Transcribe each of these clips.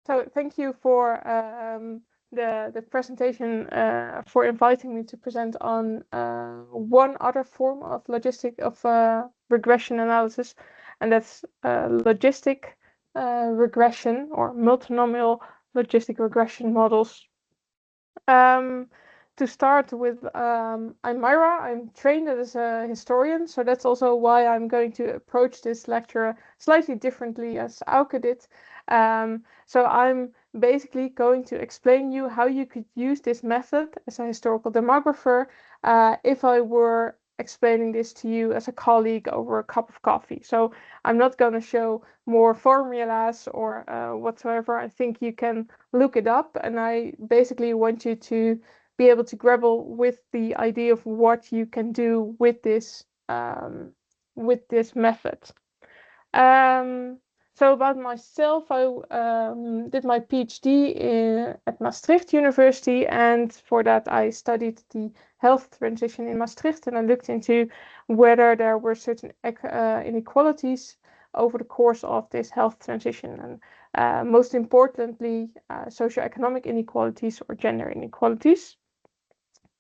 So thank you for the presentation, for inviting me to present on one other form of regression analysis, and that's logistic regression or multinomial logistic regression models. To start with, I'm Mayra. I'm trained as a historian, so that's also why I'm going to approach this lecture slightly differently as Auke did. So I'm basically going to explain you how you could use this method as a historical demographer if I were explaining this to you as a colleague over a cup of coffee. So I'm not going to show more formulas or whatsoever. I think you can look it up, and I basically want you to be able to grapple with the idea of what you can do with this method. So about myself, I did my PhD at Maastricht University, and for that I studied the health transition in Maastricht, and I looked into whether there were certain inequalities over the course of this health transition, and most importantly, socioeconomic inequalities or gender inequalities.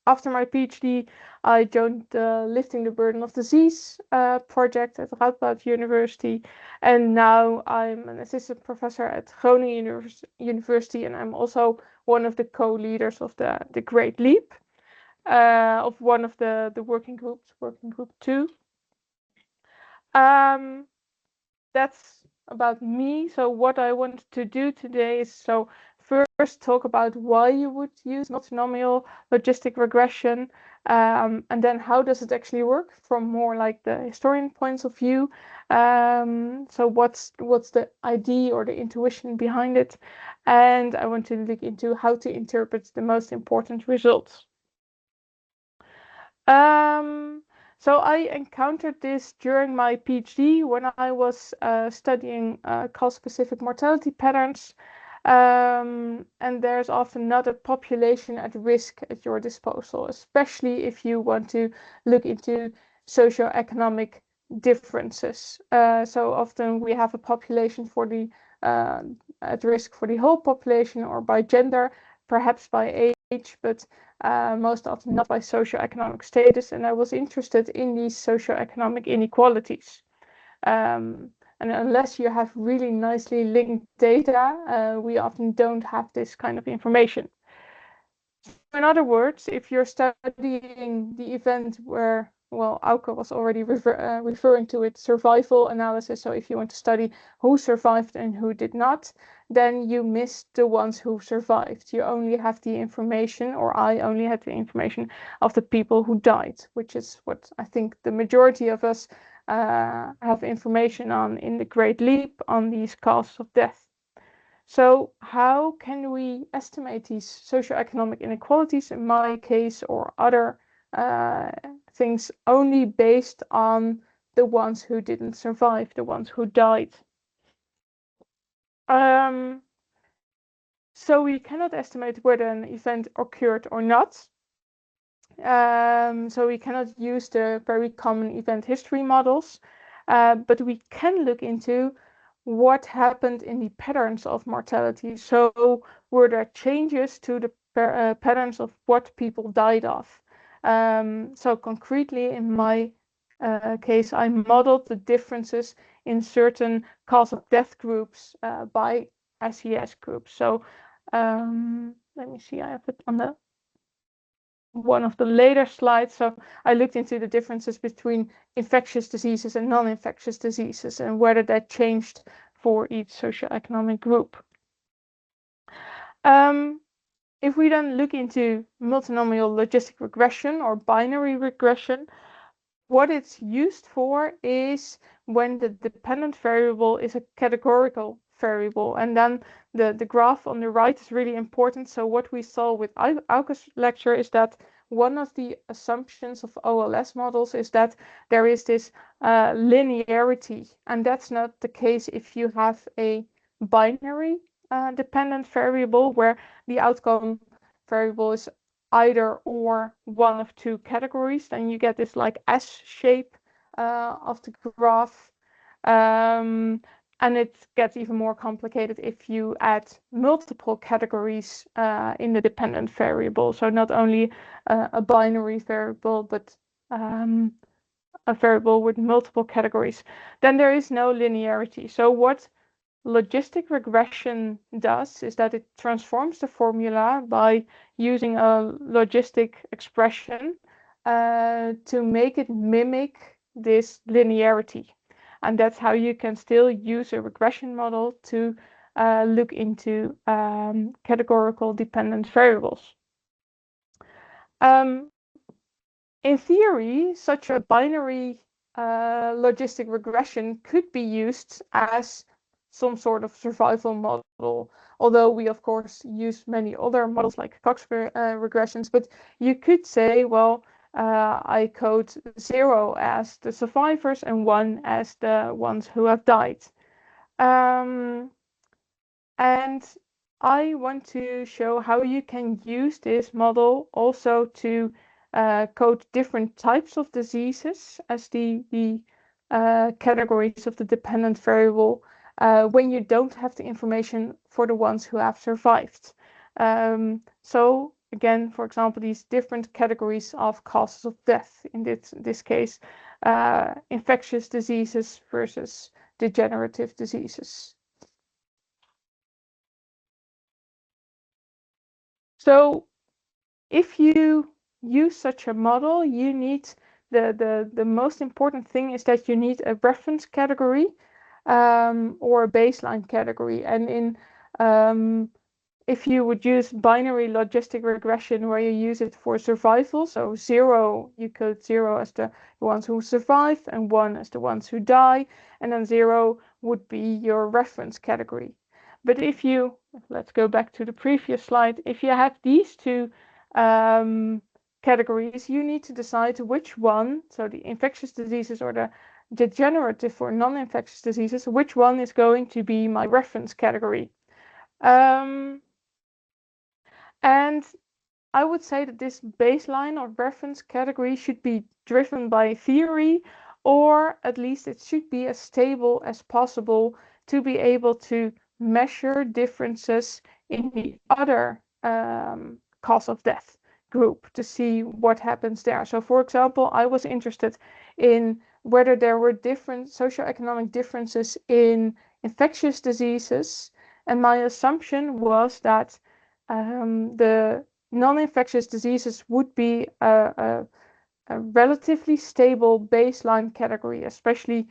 After my PhD, I joined the Lifting the Burden of Disease project at Radboud University, and now I'm an assistant professor at Groningen University, and I'm also one of the co-leaders of the Great Leap, of one of the working groups, Working Group 2. That's about me. So what I wanted to do today is first talk about why you would use multinomial logistic regression, and then how does it actually work from more like the historian points of view. So what's the idea or the intuition behind it, and I want to look into how to interpret the most important results. So I encountered this during my PhD when I was studying cause-specific mortality patterns, and there's often not a population at risk at your disposal, especially if you want to look into socioeconomic differences. So often we have a population for the at risk for the whole population, or by gender, perhaps by age, but most often not by socioeconomic status, and I was interested in these socioeconomic inequalities. And unless you have really nicely linked data, we often don't have this kind of information. In other words, if you're studying the event where, well, Auke was already referring to it, survival analysis. So if you want to study who survived and who did not, then you miss the ones who survived. You only have the information, or I only had the information of the people who died, which is what I think the majority of us have information on in the Great Leap, on these causes of death. So how can we estimate these socioeconomic inequalities, in my case, or other things, only based on the ones who didn't survive, the ones who died? So we cannot estimate whether an event occurred or not. So we cannot use the very common event history models, but we can look into what happened in the patterns of mortality. So were there changes to the patterns of what people died of? So concretely, in my case, I modeled the differences in certain cause of death groups by SES groups. So let me see, I have it on the one of the later slides. So I looked into the differences between infectious diseases and non-infectious diseases, and whether that changed for each socioeconomic group. If we then look into multinomial logistic regression or binary regression, what it's used for is when the dependent variable is a categorical variable, and then the graph on the right is really important. So what we saw with Auke's lecture is that one of the assumptions of OLS models is that there is this linearity, and that's not the case if you have a binary dependent variable where the outcome variable is either or one of two categories. Then you get this like S shape of the graph. And it gets even more complicated if you add multiple categories in the dependent variable. So not only a binary variable, but a variable with multiple categories. Then there is no linearity. So what logistic regression does is that it transforms the formula by using a logistic expression to make it mimic this linearity. And that's how you can still use a regression model to look into categorical dependent variables. In theory, such a binary logistic regression could be used as some sort of survival model, although we of course use many other models like Cox regressions. But you could say, well, I code 0 as the survivors and 1 as the ones who have died. And I want to show how you can use this model also to code different types of diseases as the categories of the dependent variable when you don't have the information for the ones who have survived. So again, for example, these different categories of causes of death, in this case, infectious diseases versus degenerative diseases. So if you use such a model, you need the most important thing is that you need a reference category or a baseline category. And in if you would use binary logistic regression where you use it for survival, so 0, you code 0 as the ones who survive and 1 as the ones who die, and then 0 would be your reference category. But if you, let's go back to the previous slide, if you have these two categories, you need to decide which one, so the infectious diseases or the degenerative or non-infectious diseases, which one is going to be my reference category. And I would say that this baseline or reference category should be driven by theory, or at least it should be as stable as possible to be able to measure differences in the other cause of death group to see what happens there. So for example, I was interested in whether there were different socioeconomic differences in infectious diseases, and my assumption was that the non-infectious diseases would be a relatively stable baseline category, especially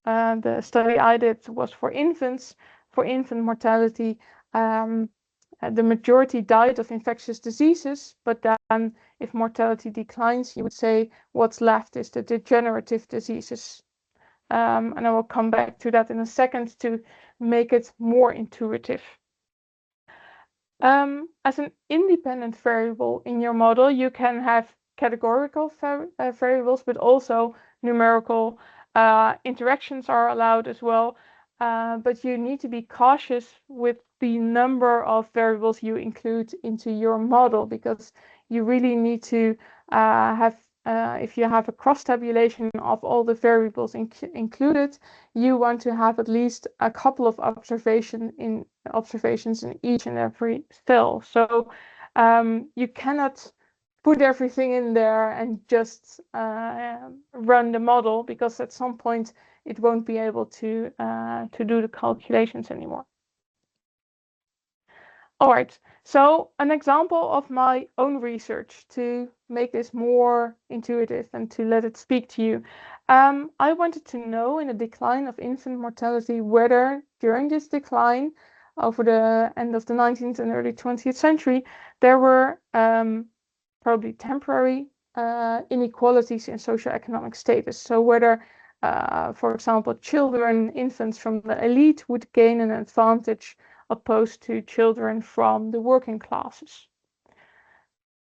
the study I did was for infants. For infant mortality, the majority died of infectious diseases, but then if mortality declines, you would say what's left is the degenerative diseases. And I will come back to that in a second to make it more intuitive. As an independent variable in your model, you can have categorical variables, but also numerical interactions are allowed as well. But you need to be cautious with the number of variables you include into your model, because you really need to have, if you have a cross tabulation of all the variables included, you want to have at least a couple of observations in each and every cell. So you cannot put everything in there and just run the model, because at some point it won't be able to do the calculations anymore. All right, so an example of my own research to make this more intuitive and to let it speak to you. I wanted to know in the decline of infant mortality whether during this decline over the end of the 19th and early 20th century, there were probably temporary inequalities in socioeconomic status. So whether, for example, infants from the elite would gain an advantage opposed to children from the working classes.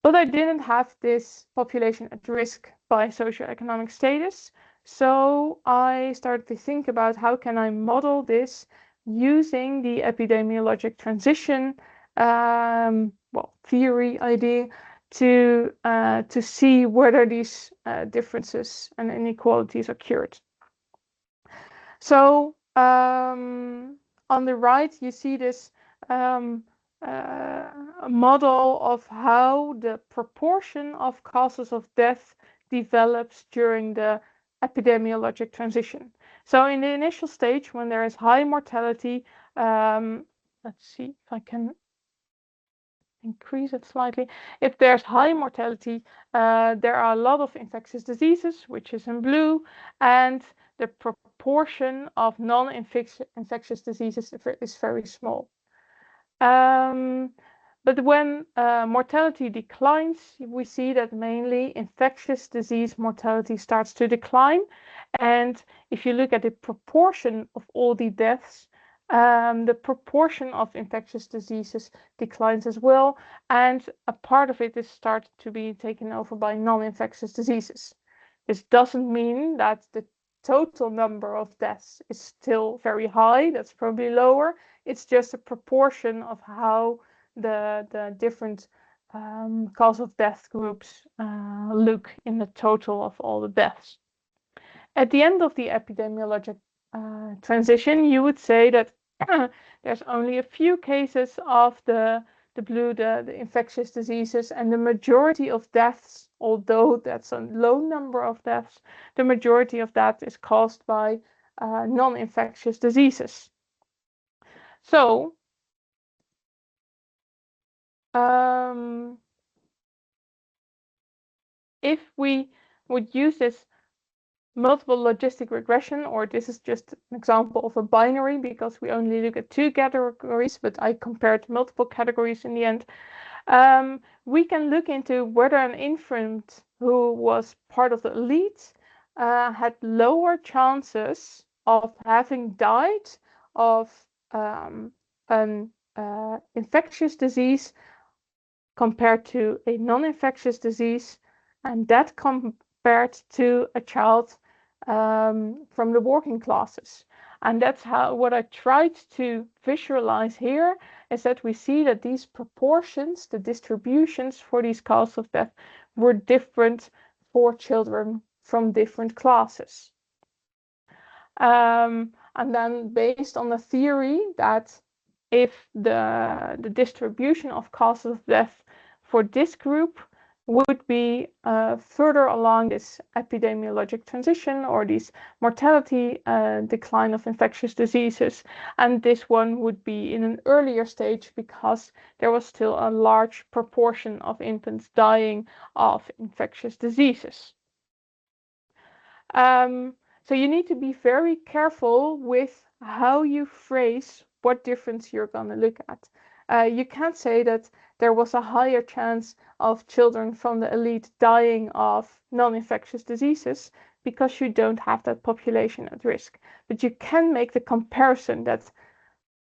But I didn't have this population at risk by socioeconomic status. So I started to think about how can I model this using the epidemiologic transition theory idea to see whether these differences and inequalities occurred. So On the right, you see this model of how the proportion of causes of death develops during the epidemiologic transition. So in the initial stage, when there is high mortality, let's see if I can increase it slightly. If there's high mortality, there are a lot of infectious diseases, which is in blue, and the proportion of non-infectious diseases is very small. But when mortality declines, we see that mainly infectious disease mortality starts to decline. And if you look at the proportion of all the deaths, the proportion of infectious diseases declines as well. And a part of it is started to be taken over by non-infectious diseases. This doesn't mean that the total number of deaths is still very high. That's probably lower. It's just a proportion of how the different cause of death groups look in the total of all the deaths. At the end of the epidemiologic transition, you would say that there's only a few cases of the blue, the infectious diseases, and the majority of deaths, although that's a low number of deaths, the majority of that is caused by non-infectious diseases. So if we would use this multiple logistic regression, or this is just an example of a binary because we only look at two categories, but I compared multiple categories in the end, we can look into whether an infant who was part of the elite had lower chances of having died of an infectious disease compared to a non-infectious disease, and that compared to a child from the working classes. And that's what I tried to visualize here, is that we see that these proportions, the distributions for these causes of death, were different for children from different classes. And then based on the theory that if the distribution of causes of death for this group would be further along this epidemiologic transition, or this mortality decline of infectious diseases, and this one would be in an earlier stage because there was still a large proportion of infants dying of infectious diseases. So you need to be very careful with how you phrase what difference you're going to look at. You can't say that there was a higher chance of children from the elite dying of non-infectious diseases because you don't have that population at risk. But you can make the comparison that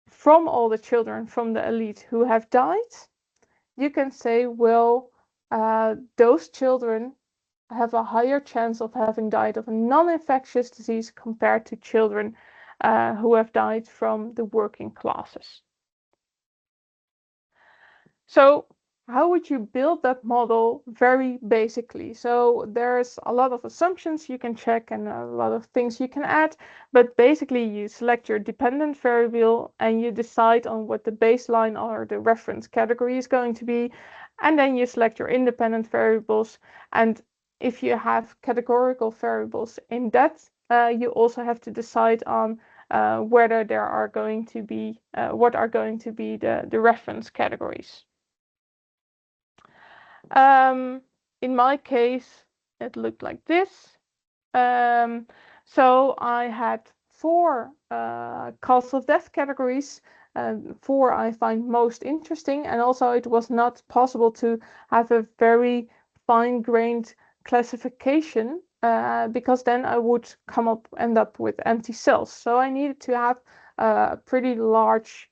from all the children from the elite who have died, you can say, well, those children have a higher chance of having died of a non-infectious disease compared to children who have died from the working classes. So how would you build that model very basically? So there's a lot of assumptions you can check and a lot of things you can add, but basically you select your dependent variable and you decide on what the baseline or the reference category is going to be, and then you select your independent variables. And if you have categorical variables in that, you also have to decide on whether there are going to be what are going to be the reference categories. In my case, it looked like this. So I had four cause of death categories. Four I find most interesting, and also it was not possible to have a very fine-grained classification because then I would end up with empty cells. So I needed to have a pretty large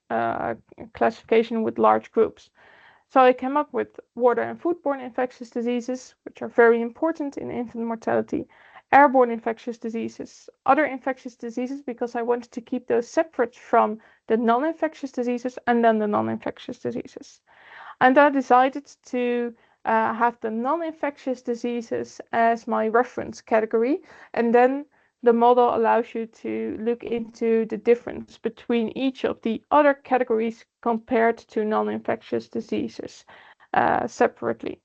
classification with large groups. So I came up with water and foodborne infectious diseases, which are very important in infant mortality, airborne infectious diseases, other infectious diseases, because I wanted to keep those separate from the non-infectious diseases, and then the non-infectious diseases. And I decided to have the non-infectious diseases as my reference category, and then the model allows you to look into the difference between each of the other categories compared to non-infectious diseases separately.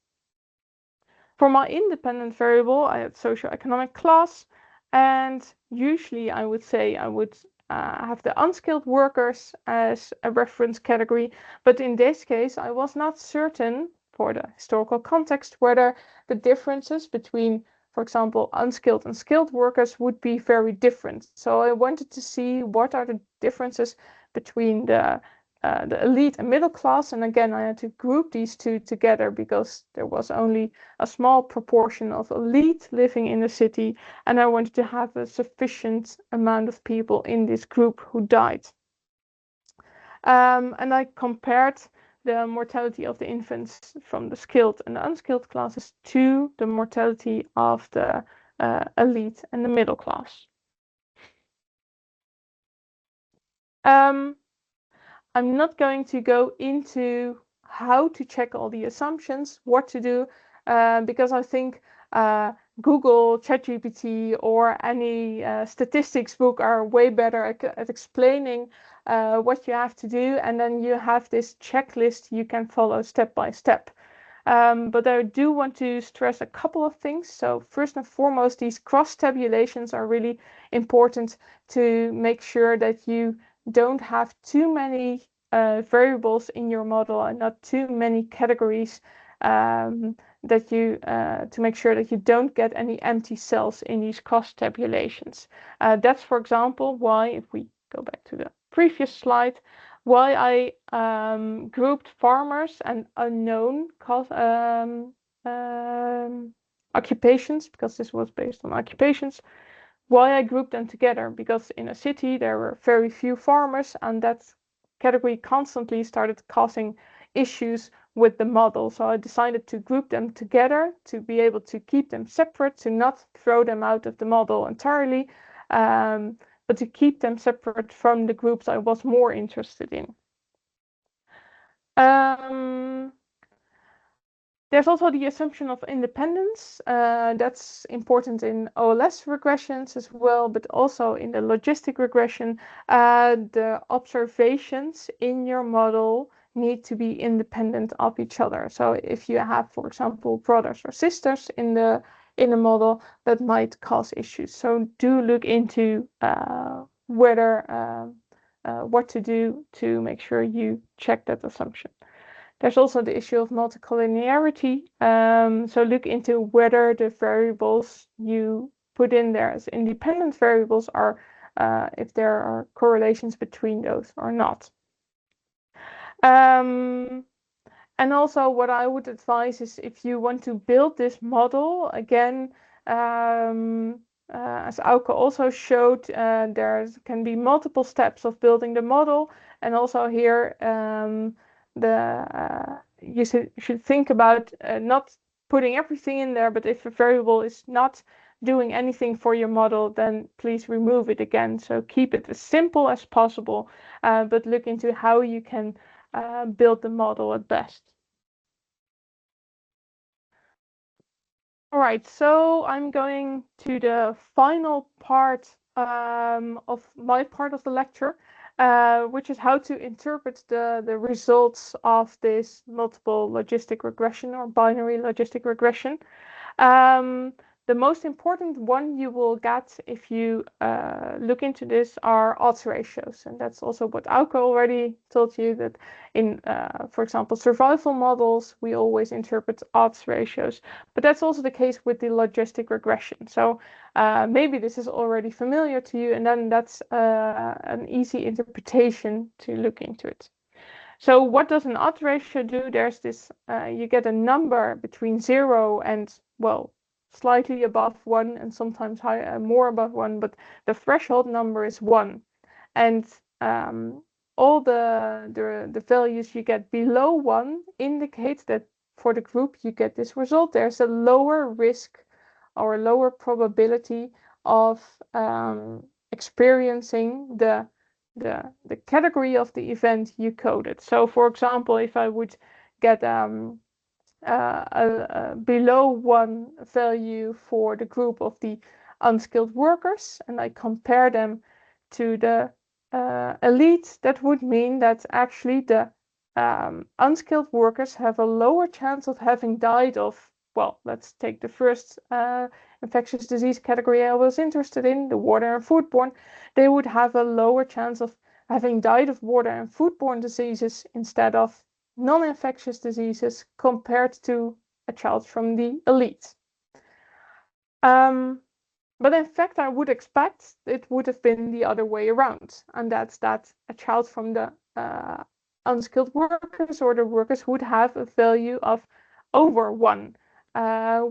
For my independent variable, I had socioeconomic class, and usually I would say I would have the unskilled workers as a reference category, but in this case I was not certain for the historical context whether the differences between, for example, unskilled and skilled workers would be very different. So I wanted to see what are the differences between the elite and middle class, and again I had to group these two together because there was only a small proportion of elite living in the city, and I wanted to have a sufficient amount of people in this group who died. And I compared the mortality of the infants from the skilled and the unskilled classes to the mortality of the elite and the middle class. I'm not going to go into how to check all the assumptions, what to do, because I think Google, ChatGPT, or any statistics book are way better at explaining what you have to do, and then you have this checklist you can follow step by step. But I do want to stress a couple of things. So first and foremost, these cross tabulations are really important to make sure that you don't have too many variables in your model and not too many categories, that you to make sure that you don't get any empty cells in these cross tabulations. That's, for example, why, if we go back to the previous slide, why I grouped farmers and unknown occupations, because this was based on occupations. Why I grouped them together, because in a city there were very few farmers, and that category constantly started causing issues with the model. So I decided to group them together to be able to keep them separate, to not throw them out of the model entirely, but to keep them separate from the groups I was more interested in. There's also the assumption of independence. That's important in OLS regressions as well, but also in the logistic regression. The observations in your model need to be independent of each other. So if you have, for example, brothers or sisters in the model, that might cause issues. So do look into what to do to make sure you check that assumption. There's also the issue of multicollinearity. So look into whether the variables you put in there as independent variables are, if there are correlations between those or not. And also what I would advise is, if you want to build this model, again, as Auke also showed, there can be multiple steps of building the model. And also here, you should think about not putting everything in there, but if a variable is not doing anything for your model, then please remove it again. So keep it as simple as possible, but look into how you can build the model at best. All right, so I'm going to the final part of my part of the lecture, which is how to interpret the results of this multiple logistic regression or binary logistic regression. The most important one you will get if you look into this are odds ratios. And that's also what Auke already told you, that in, for example, survival models, we always interpret odds ratios. But that's also the case with the logistic regression. So maybe this is already familiar to you, and then that's an easy interpretation to look into it. So what does an odds ratio do? There's this, you get a number between 0 and, well, slightly above 1, and sometimes higher, more above 1, but the threshold number is 1. And all the values you get below 1 indicate that for the group you get this result. There's a lower risk or a lower probability of experiencing the category of the event you coded. So for example, if I would get a below 1 value for the group of the unskilled workers and I compare them to the elite, that would mean that actually the unskilled workers have a lower chance of having died of, well, let's take the first infectious disease category I was interested in, the water and foodborne. They would have a lower chance of having died of water and foodborne diseases instead of non-infectious diseases compared to a child from the elite. But in fact, I would expect it would have been the other way around, and that's that a child from the unskilled workers or the workers would have a value of over 1,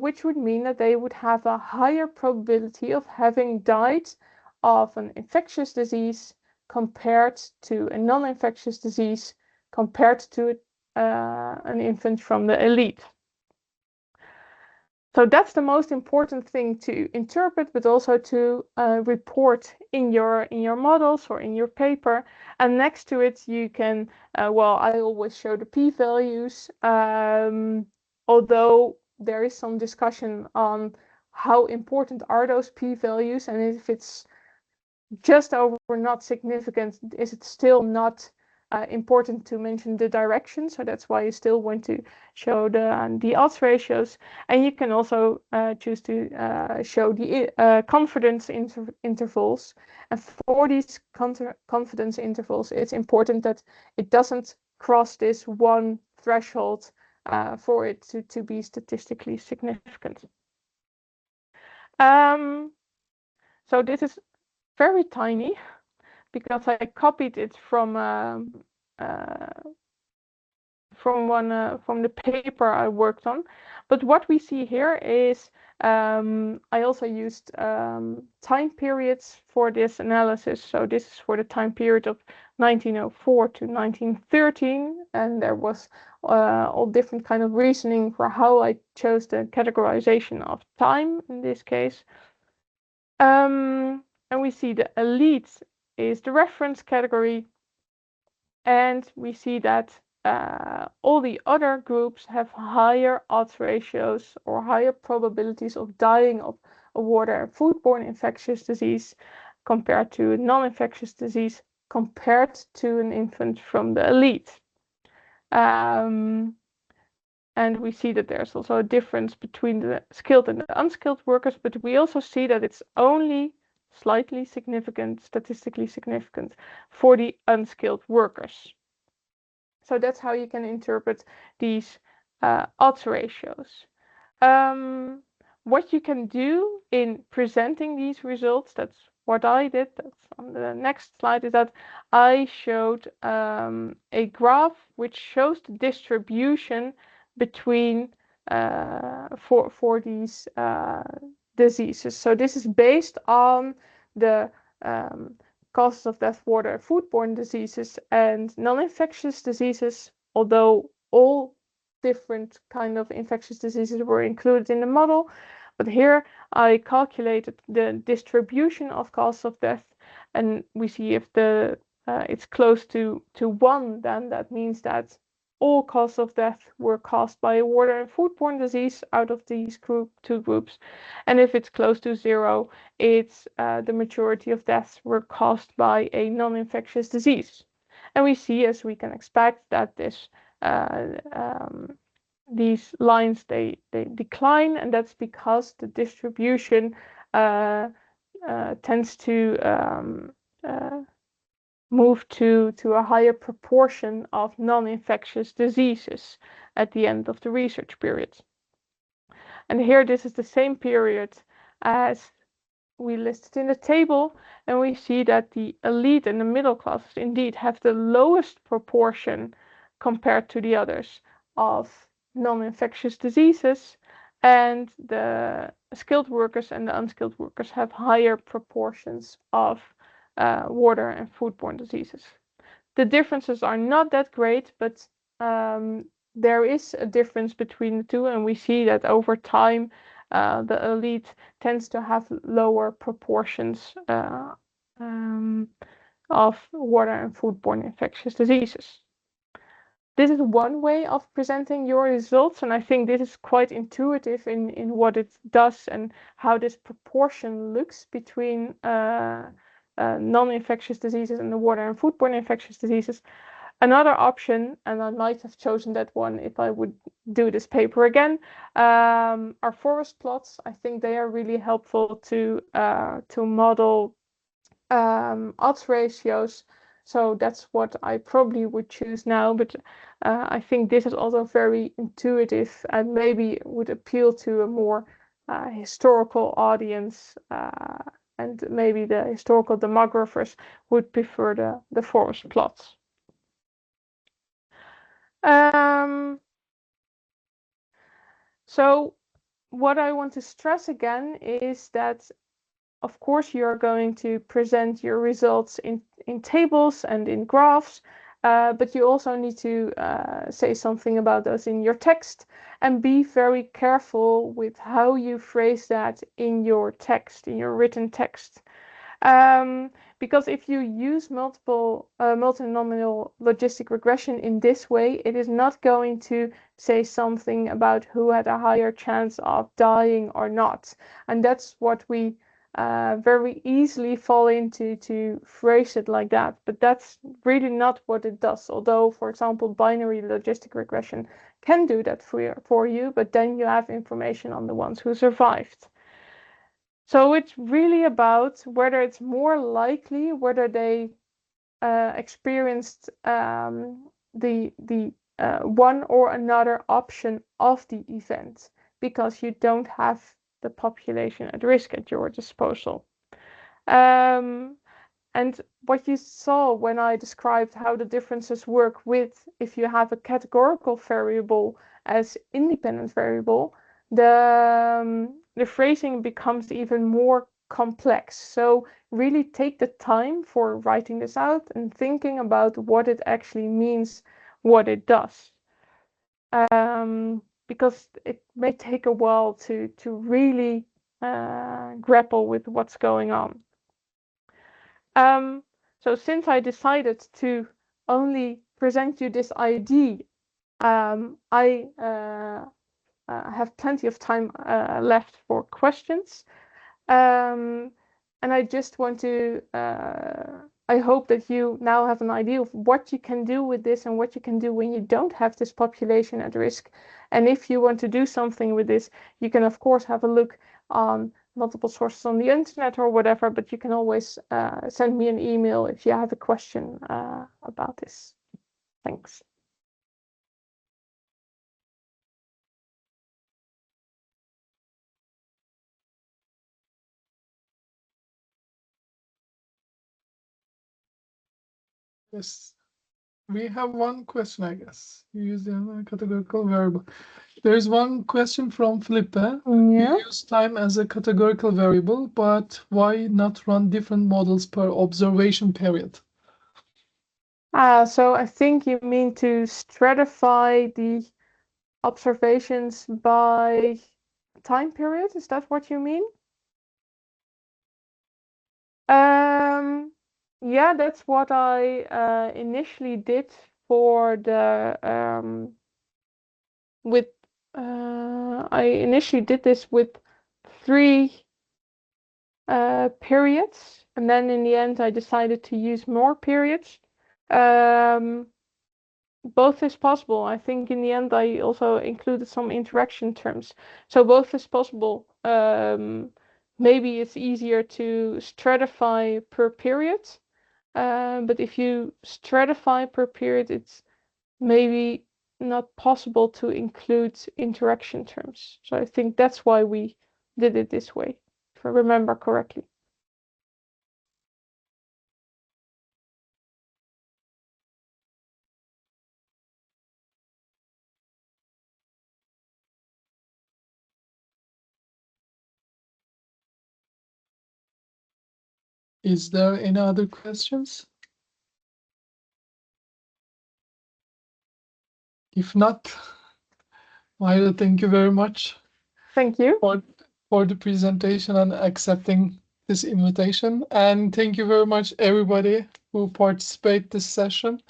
which would mean that they would have a higher probability of having died of an infectious disease compared to a non-infectious disease compared to an infant from the elite. So that's the most important thing to interpret, but also to report in your models or in your paper. And next to it, you can, well, I always show the p-values, although there is some discussion on how important are those p-values, and if it's just over not significant, is it still not important to mention the direction? So that's why you still want to show the odds ratios, and you can also choose to show the confidence intervals. And for these confidence intervals, it's important that it doesn't cross this one threshold for it to be statistically significant. So this is very tiny because I copied it from the paper I worked on. But what we see here is I also used time periods for this analysis. So this is for the time period of 1904 to 1913, and there was all different kind of reasoning for how I chose the categorization of time in this case. And we see the elite is the reference category, and we see that all the other groups have higher odds ratios or higher probabilities of dying of a water and foodborne infectious disease compared to a non-infectious disease compared to an infant from the elite. And we see that there's also a difference between the skilled and the unskilled workers, but we also see that it's only slightly significant, statistically significant for the unskilled workers. So that's how you can interpret these odds ratios. What you can do in presenting these results, that's what I did, that's on the next slide, is that I showed a graph which shows the distribution between for these diseases. So this is based on the causes of death, water, foodborne diseases, and non-infectious diseases, although all different kind of infectious diseases were included in the model. But here I calculated the distribution of causes of death, and we see if the it's close to 1, then that means that all causes of death were caused by a water and foodborne disease out of these two groups. And if it's close to 0, it's the majority of deaths were caused by a non-infectious disease. And we see, as we can expect, that this these lines they decline, and that's because the distribution tends to move to a higher proportion of non-infectious diseases at the end of the research period. And here this is the same period as we listed in the table, and we see that the elite and the middle classes indeed have the lowest proportion compared to the others of non-infectious diseases, and the skilled workers and the unskilled workers have higher proportions of water and foodborne diseases. The differences are not that great, but there is a difference between the two, and we see that over time the elite tends to have lower proportions of water and foodborne infectious diseases. this is one way of presenting your results, and I think this is quite intuitive in what it does and how this proportion looks between non-infectious diseases and the water and foodborne infectious diseases. Another option, and I might have chosen that one if I would do this paper again, are forest plots. I think they are really helpful to model odds ratios. So that's what I probably would choose now. But I think this is also very intuitive and maybe would appeal to a more historical audience. And maybe the historical demographers would prefer the forest plots. So what I want to stress again is that, of course, you're going to present your results in tables and in graphs, but you also need to say something about those in your text and be very careful with how you phrase that in your text, in your written text. Because if you use multinomial logistic regression in this way, it is not going to say something about who had a higher chance of dying or not. And that's what we very easily fall into, to phrase it like that. But that's really not what it does. Although, for example, binary logistic regression can do that for you, but then you have information on the ones who survived. So it's really about whether it's more likely whether they experienced the one or another option of the event, because you don't have the population at risk at your disposal. And what you saw when I described how the differences work with if you have a categorical variable as independent variable, the phrasing becomes even more complex. So really take the time for writing this out and thinking about what it actually means, what it does. Because it may take a while to really grapple with what's going on. So since I decided to only present you this idea, I have plenty of time left for questions. And I just want to, I hope that you now have an idea of what you can do with this and what you can do when you don't have this population at risk. And if you want to do something with this, you can of course have a look on multiple sources on the internet or whatever, but you can always send me an email if you have a question about this. Thanks. Yes, we have one question, I guess. You use the categorical variable. There is one question from Felipe. Yeah. You use time as a categorical variable, but why not run different models per observation period? So I think you mean to stratify the observations by time period. Is that what you mean? Yeah, that's what I initially did for the with I initially did this with 3 periods, and then in the end I decided to use more periods. Both is possible. I think in the end I also included some interaction terms. So both is possible. Maybe it's easier to stratify per period. But if you stratify per period, it's maybe not possible to include interaction terms. So I think that's why we did it this way, if I remember correctly. Is there any other questions? If not, Mayra, thank you very much. Thank you. For the presentation and accepting this invitation. And thank you very much, everybody who participated this session.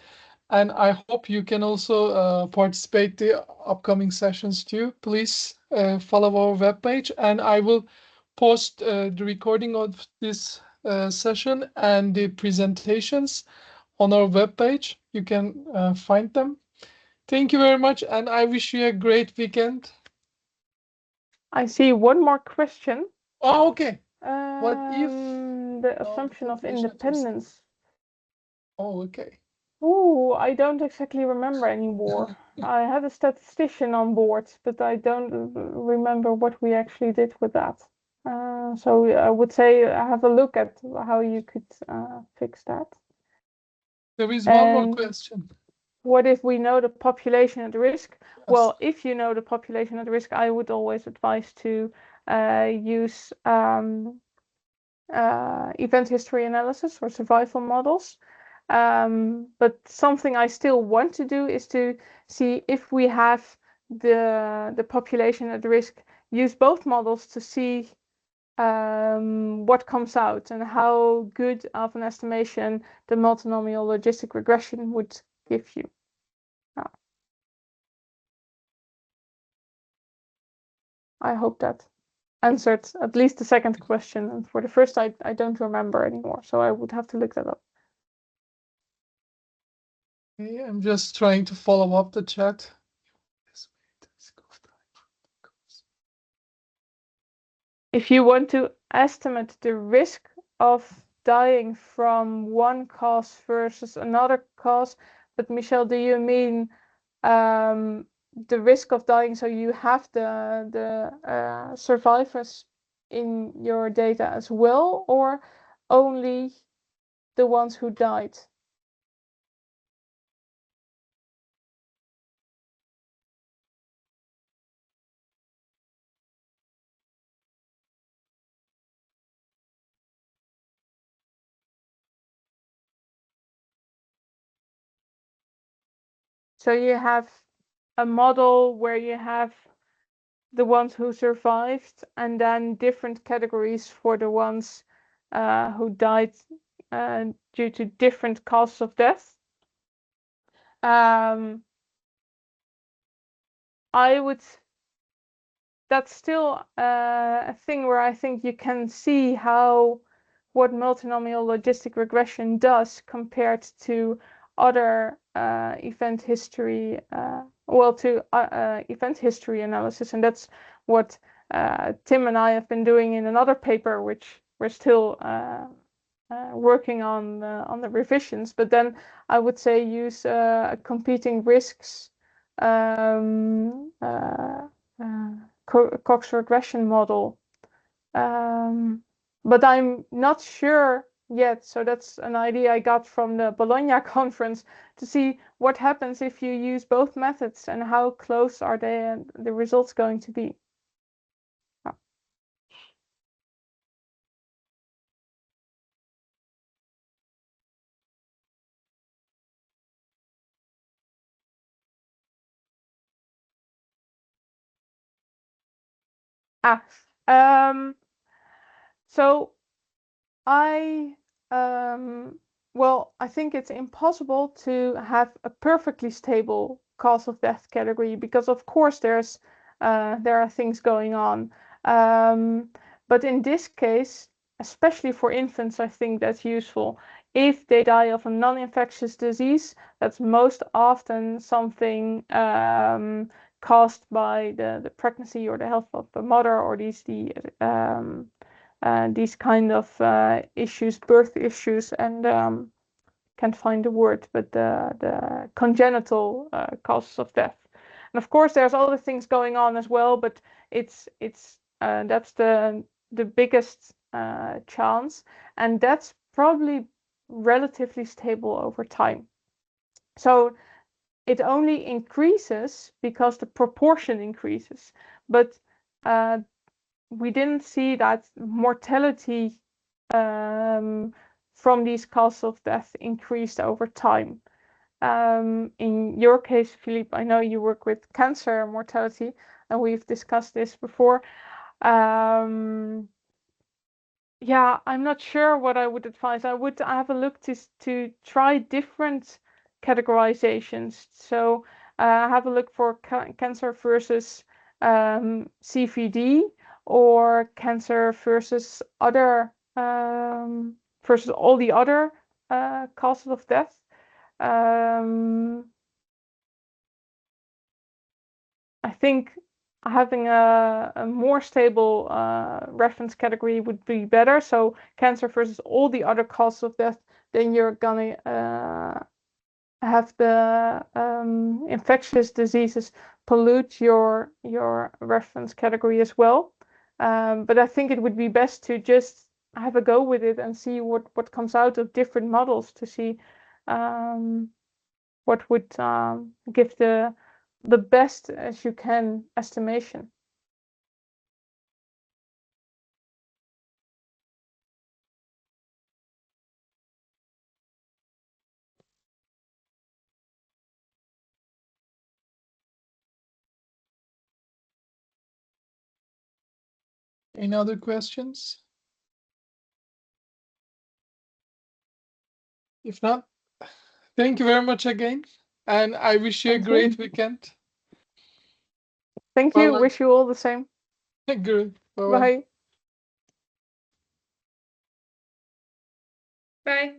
And I hope you can also participate the upcoming sessions too. Please follow our webpage, and I will post the recording of this session and the presentations on our webpage. You can find them. Thank you very much, and I wish you a great weekend. I see one more question. Oh, okay. What if the assumption of independence? Oh, okay. Oh, I don't exactly remember anymore. I had a statistician on board, but I don't remember what we actually did with that. So I would say have a look at how you could fix that. There is one more question. What if we know the population at risk? Yes. Well, if you know the population at risk, I would always advise to use event history analysis or survival models. But something I still want to do is to see if we have the population at risk, use both models to see what comes out and how good of an estimation the multinomial logistic regression would give you. I hope that answered at least the second question. And for the first, I don't remember anymore, so I would have to look that up. Okay, I'm just trying to follow up the chat. If you want to estimate the risk of dying from one cause versus another cause, but Michelle, do you mean the risk of dying, so you have the survivors in your data as well, or only the ones who died? So you have a model where you have the ones who survived and then different categories for the ones who died due to different causes of death. I would, that's still a thing where I think you can see how what multinomial logistic regression does compared to other event history, event history analysis, and that's what Tim and I have been doing in another paper, which we're still working on the revisions. But then I would say use competing risks Cox regression model. But I'm not sure yet. So that's an idea I got from the Bologna conference to see what happens if you use both methods and how close are the results going to be. So I I think it's impossible to have a perfectly stable cause of death category because of course there are things going on. But in this case, especially for infants, I think that's useful. If they die of a non-infectious disease, that's most often something caused by the pregnancy or the health of the mother, or these kind of issues, birth issues, and can't find the word, but the congenital causes of death. And of course, there's other things going on as well, but it's that's the biggest chance, and that's probably relatively stable over time. So it only increases because the proportion increases, but we didn't see that mortality from these causes of death increased over time. In your case, Philippe, I know you work with cancer mortality, and we've discussed this before. Yeah, I'm not sure what I would advise. I would have a look to try different categorizations. So have a look for cancer versus CVD, or cancer versus other versus all the other causes of death. I think having a more stable reference category would be better. So cancer versus all the other causes of death, then you're gonna have the infectious diseases pollute your reference category as well. But I think it would be best to just have a go with it and see what comes out of different models, to see what would give the best as you can estimation. Any other questions? If not, thank you very much again, and I wish you a great weekend. Thank you. Wish you all the same. Good. Bye. Bye.